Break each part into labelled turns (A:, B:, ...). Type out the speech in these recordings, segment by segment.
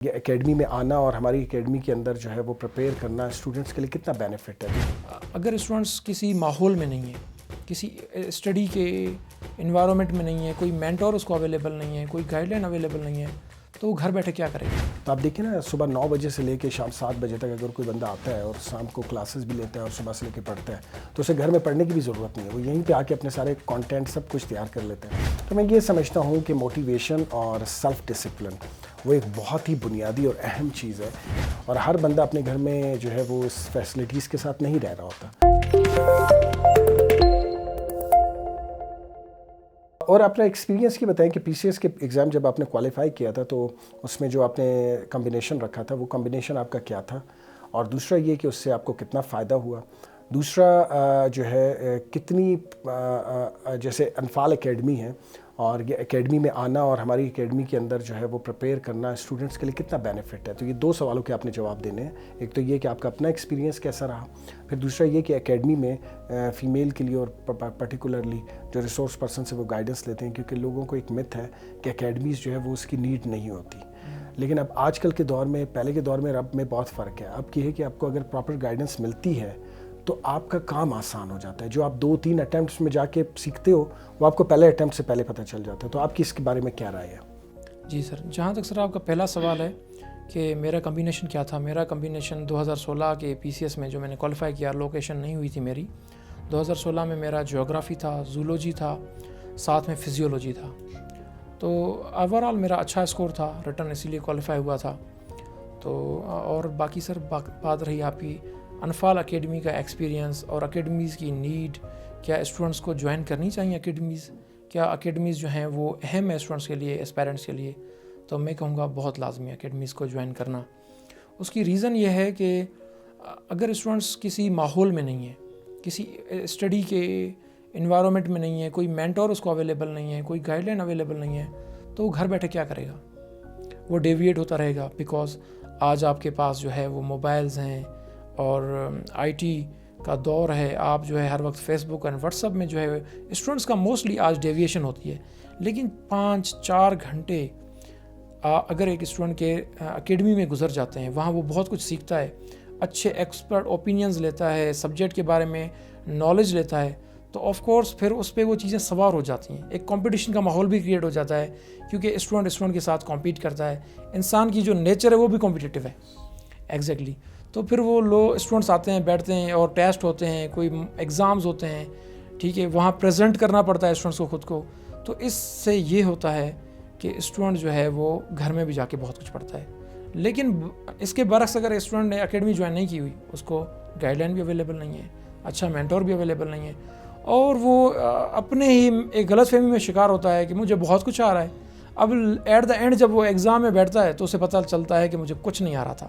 A: یہ اکیڈمی میں آنا اور ہماری اکیڈمی کے اندر جو ہے وہ پریپیئر کرنا اسٹوڈنٹس کے لیے کتنا بینیفٹ ہے؟
B: اگر اسٹوڈنٹس کسی ماحول میں نہیں ہے، کسی اسٹڈی کے انوائرمنٹ میں نہیں ہے، کوئی مینٹور اس کو اویلیبل نہیں ہے، کوئی گائیڈ لائن اویلیبل نہیں ہے، تو وہ گھر بیٹھے کیا کرے گا؟
A: تو آپ دیکھیں نا، صبح 9 بجے سے لے کے شام 7 بجے تک اگر کوئی بندہ آتا ہے اور شام کو کلاسز بھی لیتا ہے اور صبح سے لے کے پڑھتا ہے تو اسے گھر میں پڑھنے کی بھی ضرورت نہیں ہے، وہ یہیں پہ آ کے اپنے سارے کانٹینٹ سب کچھ تیار کر لیتے ہیں۔ تو میں یہ سمجھتا ہوں کہ موٹیویشن اور سیلف ڈسپلن وہ ایک بہت ہی بنیادی اور اہم چیز ہے، اور ہر بندہ اپنے گھر میں جو ہے وہ اس فیسلٹیز کے ساتھ نہیں رہ رہا ہوتا۔ اور اپنا ایکسپیرینس کی بتائیں کہ پی سی ایس کے ایگزام جب آپ نے کوالیفائی کیا تھا تو اس میں جو آپ نے کمبینیشن رکھا تھا وہ کمبینیشن آپ کا کیا تھا، اور دوسرا یہ کہ اس سے آپ کو کتنا فائدہ ہوا، دوسرا جو ہے کتنی جیسے انفال اکیڈمی ہے اور یہ اکیڈمی میں آنا اور ہماری اکیڈمی کے اندر جو ہے وہ پریپیئر کرنا اسٹوڈنٹس کے لیے کتنا بینیفٹ ہے، تو یہ 2 سوالوں کے آپ نے جواب دینے ہیں۔ ایک تو یہ کہ آپ کا اپنا ایکسپیرینس کیسا رہا، پھر دوسرا یہ کہ اکیڈمی میں فیمیل کے لیے اور پرٹیکولرلی جو ریسورس پرسن سے وہ گائیڈنس لیتے ہیں، کیونکہ لوگوں کو ایک مت ہے کہ اکیڈمیز جو ہے وہ اس کی نیڈ نہیں ہوتی، لیکن اب آج کل کے دور میں پہلے کے دور میں اب میں بہت فرق ہے۔ اب یہ ہے کہ آپ کو اگر پراپر گائیڈنس ملتی ہے تو آپ کا کام آسان ہو جاتا ہے۔ جو آپ 2-3 اٹیمپٹس میں جا کے سیکھتے ہو وہ آپ کو پہلے اٹیمپٹ سے پہلے پتہ چل جاتا ہے۔ تو آپ کی اس کے بارے میں کیا رائے ہے؟
B: جی سر، جہاں تک سر آپ کا پہلا سوال ہے کہ میرا کمبینیشن کیا تھا، میرا کمبینیشن 2016 کے پی سی ایس میں جو میں نے کوالیفائی کیا، لوکیشن نہیں ہوئی تھی میری۔ 2016 میں میرا جیوگرافی تھا، زولوجی تھا، ساتھ میں فزیولوجی تھا، تو اوور آل میرا اچھا اسکور تھا، ریٹن اسی لیے کوالیفائی ہوا تھا۔ تو اور باقی سر بات رہی آپ کی انفال اکیڈمی کا ایکسپیرینس اور اکیڈمیز کی نیڈ، کیا اسٹوڈنٹس کو جوائن کرنی چاہیے اکیڈمیز، کیا اکیڈمیز جو ہیں وہ اہم ہے اسٹوڈنٹس کے لیے، اسپیرنٹس کے لیے؟ تو میں کہوں گا بہت لازمی ہے اکیڈمیز کو جوائن کرنا۔ اس کی ریزن یہ ہے کہ اگر اسٹوڈنٹس کسی ماحول میں نہیں ہے، کسی اسٹڈی کے انوائرمنٹ میں نہیں ہے، کوئی مینٹور اس کو اویلیبل نہیں ہے، کوئی گائیڈ لائن اویلیبل نہیں ہے، تو وہ گھر بیٹھے کیا کرے گا؟ وہ ڈیویٹ ہوتا رہے گا، بیکاز آج آپ کے پاس جو ہے وہ موبائلز ہیں اور آئی ٹی کا دور ہے، آپ جو ہے ہر وقت فیس بک اور واٹس ایپ میں جو ہے اسٹوڈنٹس کا موسٹلی آج ڈیویشن ہوتی ہے، لیکن 5-4 گھنٹے اگر ایک اسٹوڈنٹ کے اکیڈمی میں گزر جاتے ہیں، وہاں وہ بہت کچھ سیکھتا ہے، اچھے ایکسپرٹ اوپینینز لیتا ہے، سبجیکٹ کے بارے میں نالج لیتا ہے، تو آف کورس پھر اس پہ وہ چیزیں سوار ہو جاتی ہیں، ایک کمپٹیشن کا ماحول بھی کریٹ ہو جاتا ہے، کیونکہ اسٹوڈنٹ کے ساتھ کمپیٹ کرتا ہے، انسان کی جو نیچر ہے وہ بھی کمپٹیٹیو ہے ایگزیکٹلی۔ تو پھر وہ اسٹوڈنٹس آتے ہیں، بیٹھتے ہیں اور ٹیسٹ ہوتے ہیں، کوئی ایگزامز ہوتے ہیں، ٹھیک ہے، وہاں پریزنٹ کرنا پڑتا ہے اسٹوڈنٹس کو خود کو، تو اس سے یہ ہوتا ہے کہ اسٹوڈنٹ جو ہے وہ گھر میں بھی جا کے بہت کچھ پڑھتا ہے۔ لیکن اس کے برعکس اگر اسٹوڈنٹ نے اکیڈمی جوائن نہیں کی ہوئی، اس کو گائیڈ لائن بھی اویلیبل نہیں ہے، اچھا مینٹور بھی اویلیبل نہیں ہے، اور وہ اپنے ہی ایک غلط فہمی میں شکار ہوتا ہے کہ مجھے بہت کچھ آ رہا ہے، اب ایٹ دا اینڈ جب وہ ایگزام میں بیٹھتا ہے تو اسے پتہ چلتا ہے کہ مجھے کچھ نہیں آ رہا تھا۔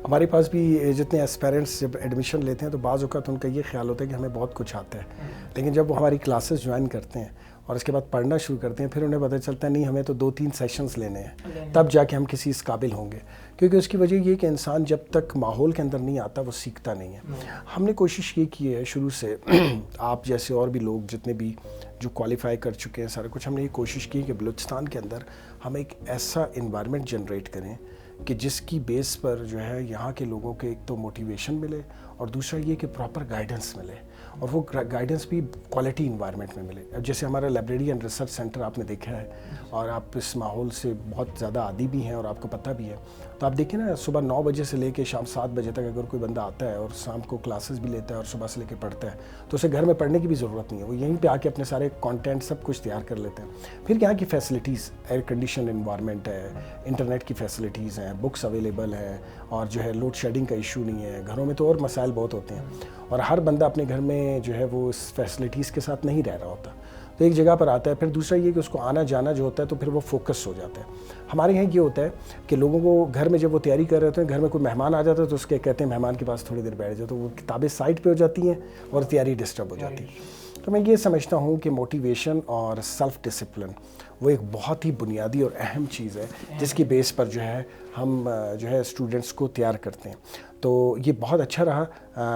A: ہمارے پاس بھی جتنے ایسپیرنٹس جب ایڈمیشن لیتے ہیں تو بعض اوقات ان کا یہ خیال ہوتا ہے کہ ہمیں بہت کچھ آتا ہے، لیکن جب وہ ہماری کلاسز جوائن کرتے ہیں اور اس کے بعد پڑھنا شروع کرتے ہیں، پھر انہیں پتہ چلتا ہے نہیں، ہمیں تو 2-3 سیشنز لینے ہیں، تب جا کے ہم کسی اس قابل ہوں گے، کیونکہ اس کی وجہ یہ کہ انسان جب تک ماحول کے اندر نہیں آتا وہ سیکھتا نہیں ہے۔ ہم نے کوشش یہ کی ہے شروع سے، آپ جیسے اور بھی لوگ جتنے بھی جو کوالیفائی کر چکے ہیں سارا کچھ، ہم نے یہ کوشش کی کہ بلوچستان کے اندر ہم ایک ایسا انوائرمنٹ جنریٹ کریں کہ جس کی بیس پر جو ہے یہاں کے لوگوں کے ایک تو موٹیویشن ملے، اور دوسرا یہ کہ پراپر گائیڈنس ملے، اور وہ گائیڈنس بھی کوالٹی انوائرمنٹ میں ملے۔ اب جیسے ہمارا لائبریری اینڈ ریسرچ سینٹر آپ نے دیکھا ہے، اور آپ اس ماحول سے بہت زیادہ عادی بھی ہیں اور آپ کو پتہ بھی ہے، تو آپ دیکھیں نا، صبح 9 بجے سے لے کے شام 7 بجے تک اگر کوئی بندہ آتا ہے اور شام کو کلاسز بھی لیتا ہے اور صبح سے لے کے پڑھتا ہے تو اسے گھر میں پڑھنے کی بھی ضرورت نہیں ہے، وہ یہیں پہ آ کے اپنے سارے کانٹینٹ سب کچھ تیار کر لیتے ہیں۔ پھر یہاں کی فیسلٹیز، ایئر کنڈیشن انوائرمنٹ ہے، انٹرنیٹ کی فیسلٹیز ہیں، بکس اویلیبل ہیں، اور جو ہے لوڈ شیڈنگ کا ایشو نہیں ہے، گھروں میں تو اور مسائل بہت ہوتے ہیں، اور ہر بندہ اپنے گھر میں جو ہے وہ اس فیسلٹیز کے ساتھ نہیں رہ رہا ہوتا، تو ایک جگہ پر آتا ہے۔ پھر دوسرا یہ کہ اس کو آنا جانا جو ہوتا ہے تو پھر وہ فوکس ہو جاتا ہے۔ ہمارے یہاں یہ ہوتا ہے کہ لوگوں کو گھر میں جب وہ تیاری کر رہے ہوتے ہیں، گھر میں کوئی مہمان آ جاتا ہے تو اس کے کہتے ہیں مہمان کے پاس تھوڑی دیر بیٹھ جاؤ، تو وہ کتابیں سائڈ پہ ہو جاتی ہیں اور تیاری ڈسٹرب ہو جاتی ہے۔ تو میں یہ سمجھتا ہوں کہ موٹیویشن اور سیلف ڈسپلن وہ ایک بہت ہی بنیادی اور اہم چیز ہے، جس کی بیس پر جو ہے ہم جو ہے اسٹوڈنٹس کو تیار کرتے ہیں۔ تو یہ بہت اچھا رہا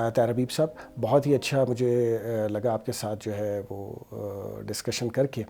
A: طاہر حبیب صاحب، بہت ہی اچھا مجھے لگا آپ کے ساتھ جو ہے وہ ڈسکشن کر کے۔